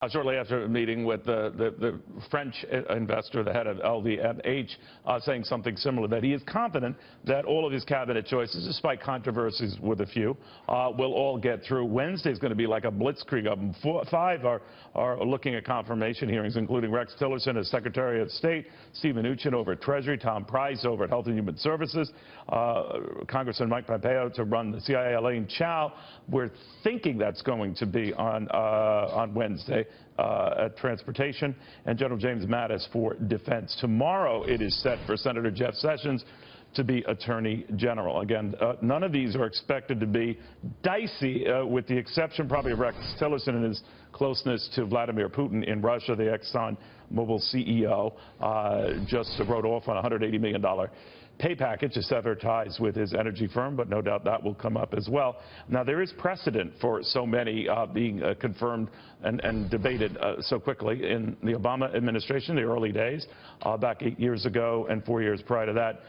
Shortly after a meeting with the French investor, the head of LVMH, saying something similar, that he is confident that all of his cabinet choices, despite controversies with a few, will all get through. Wednesday is going to be like a blitzkrieg of them. Five are looking at confirmation hearings, including Rex Tillerson as Secretary of State, Steve Mnuchin over at Treasury, Tom Price over at Health and Human Services, Congressman Mike Pompeo to run the CIA, Elaine Chao. We're thinking that's going to be on Wednesday. At Transportation, and General James Mattis for Defense. Tomorrow it is set for Senator Jeff Sessions to be Attorney General. Again, none of these are expected to be dicey, with the exception probably of Rex Tillerson and his closeness to Vladimir Putin in Russia. The ExxonMobil CEO just wrote off on a $180 million pay package to sever ties with his energy firm, but no doubt that will come up as well. Now, there is precedent for so many being confirmed and debated so quickly in the Obama administration, the early days, back 8 years ago, and 4 years prior to that,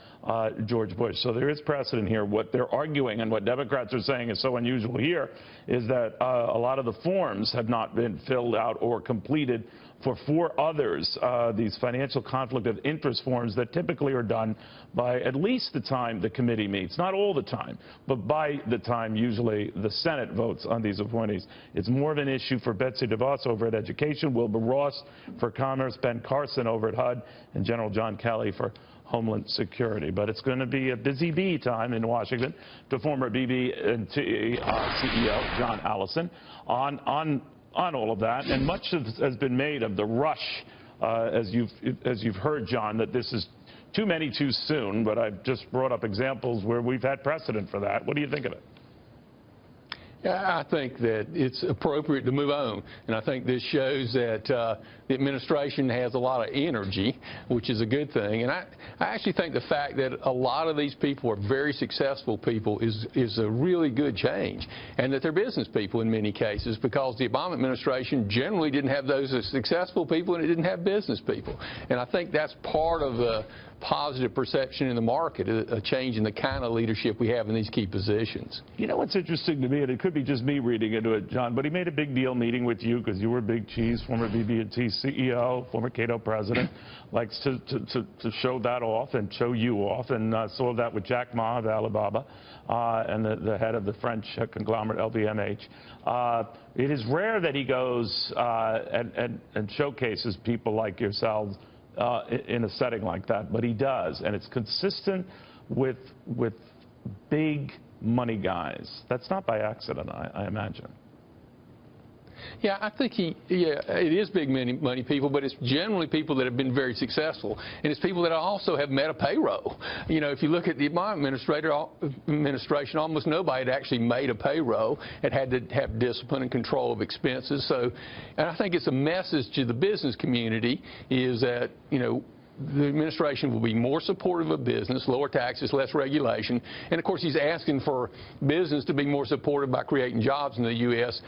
George Bush. So there is precedent here. What they're arguing and what Democrats are saying is so unusual here is that a lot of the forms have not been filled out or completed for 4 others, these financial conflict of interest forms that typically are done by at least the time the committee meets, not all the time, but by the time usually the Senate votes on these appointees. It's more of an issue for Betsy DeVos over at Education, Wilbur Ross for Commerce, Ben Carson over at HUD, and General John Kelly for Homeland Security. But it's going to be a busy bee time in Washington to former BB&amp CEO John Allison on all of that, and much has been made of the rush, as you've heard, John, that this is too many too soon, but I've just brought up examples where we've had precedent for that. What do you think of it? Yeah, I think that it's appropriate to move on, and I think this shows that the administration has a lot of energy, which is a good thing. And I actually think the fact that a lot of these people are very successful people is a really good change, and that they're business people in many cases, because the Obama administration generally didn't have those as successful people, and it didn't have business people. And I think that's part of the positive perception in the market, a change in the kind of leadership we have in these key positions. You know what's interesting to me, and it could be just me reading into it, John, but he made a big deal meeting with you because you were Big Cheese, former BB&T CEO, former Cato president, likes to show that off and show you off, and saw that with Jack Ma of Alibaba and the head of the French conglomerate LVMH. It is rare that he goes and showcases people like yourselves in a setting like that, but he does, and it's consistent with big money guys. That's not by accident, I imagine. Yeah, I think it is big money people, but it's generally people that have been very successful, and it's people that also have met a payroll. You know, if you look at the Obama administration, almost nobody had actually made a payroll. It had to have discipline and control of expenses. So, and I think it's a message to the business community is that, you know, the administration will be more supportive of business, lower taxes, less regulation. And, of course, he's asking for business to be more supportive by creating jobs in the U.S.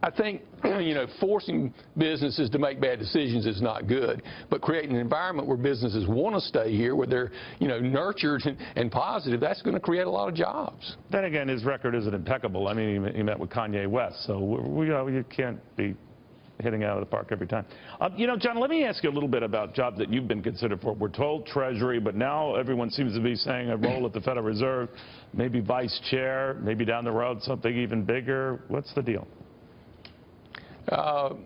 I think, you know, forcing businesses to make bad decisions is not good, but creating an environment where businesses want to stay here, where they're, you know, nurtured and positive, that's going to create a lot of jobs. Then again, his record isn't impeccable. I mean, he met with Kanye West, so you can't be hitting out of the park every time. You know, John, let me ask you a little bit about jobs that you've been considered for. We're told Treasury, but now everyone seems to be saying a role at the Federal Reserve, maybe vice chair, maybe down the road something even bigger. What's the deal?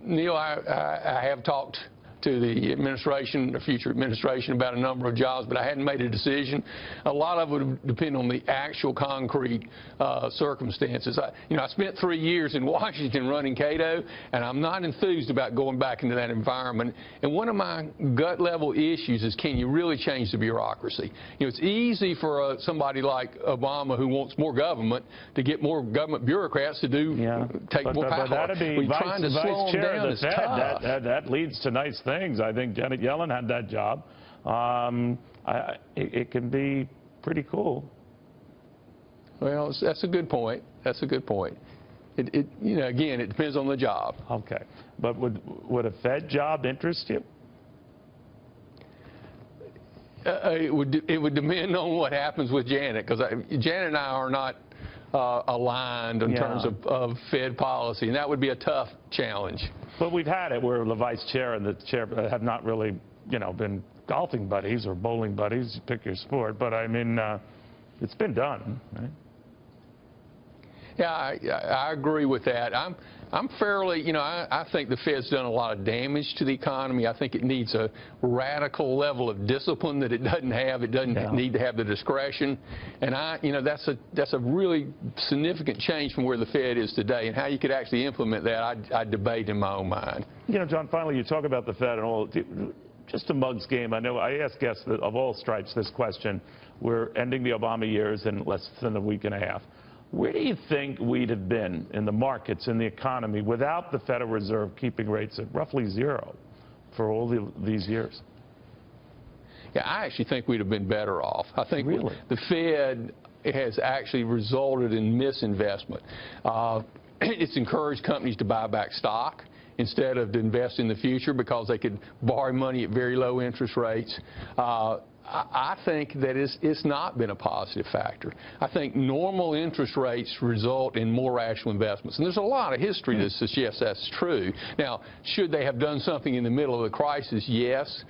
Neil, I have talked to the administration, the future administration, about a number of jobs, but I hadn't made a decision. A lot of it would depend on the actual concrete circumstances. I spent 3 years in Washington running Cato, and I'm not enthused about going back into that environment. And one of my gut level issues is, can you really change the bureaucracy? You know, it's easy for somebody like Obama, who wants more government, to get more government bureaucrats to take more power. That'd be vice chair of the Fed. That leads to nice things. I think Janet Yellen had that job. It can be pretty cool. Well, that's a good point. That's a good point. You know, again, it depends on the job. Okay, but would a Fed job interest you? It would depend on what happens with Janet, because Janet and I are not aligned in terms of Fed policy, and that would be a tough challenge. But we've had it where the vice chair and the chair have not really, been golfing buddies or bowling buddies. You pick your sport. But, I mean, it's been done, right? Yeah, I agree with that. I'm fairly, I think the Fed's done a lot of damage to the economy. I think it needs a radical level of discipline that it doesn't have. It doesn't need to have the discretion. And that's a really significant change from where the Fed is today. And how you could actually implement that, I debate in my own mind. John, finally, you talk about the Fed and all. Just a mug's game. I know I ask guests of all stripes this question. We're ending the Obama years in less than a week and a half. Where do you think we'd have been in the markets, in the economy, without the Federal Reserve keeping rates at roughly zero for all these years? Yeah, I actually think we'd have been better off. I think really? The Fed has actually resulted in misinvestment. It's encouraged companies to buy back stock instead of to invest in the future because they could borrow money at very low interest rates. I think that it's not been a positive factor. I think normal interest rates result in more rational investments. And there's a lot of history that suggests that's true. Now, should they have done something in the middle of the crisis? Yes.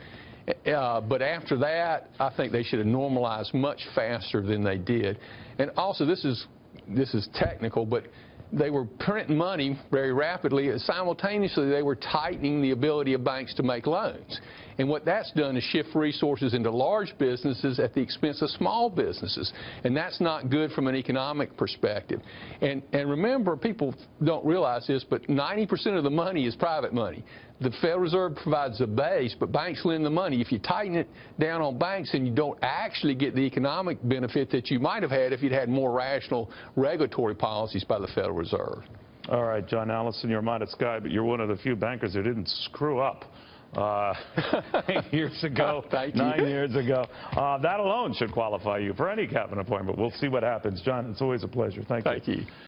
But after that, I think they should have normalized much faster than they did. And also, this is technical, but they were printing money very rapidly. Simultaneously, they were tightening the ability of banks to make loans. And what that's done is shift resources into large businesses at the expense of small businesses. And that's not good from an economic perspective. And remember, people don't realize this, but 90% of the money is private money. The Federal Reserve provides a base, but banks lend the money. If you tighten it down on banks, then you don't actually get the economic benefit that you might have had if you'd had more rational regulatory policies by the Federal Reserve. All right, John Allison, you're a modest guy, but you're one of the few bankers who didn't screw up 8 years ago, 9 years ago. That alone should qualify you for any cabinet appointment. We'll see what happens. John, it's always a pleasure. Thank you.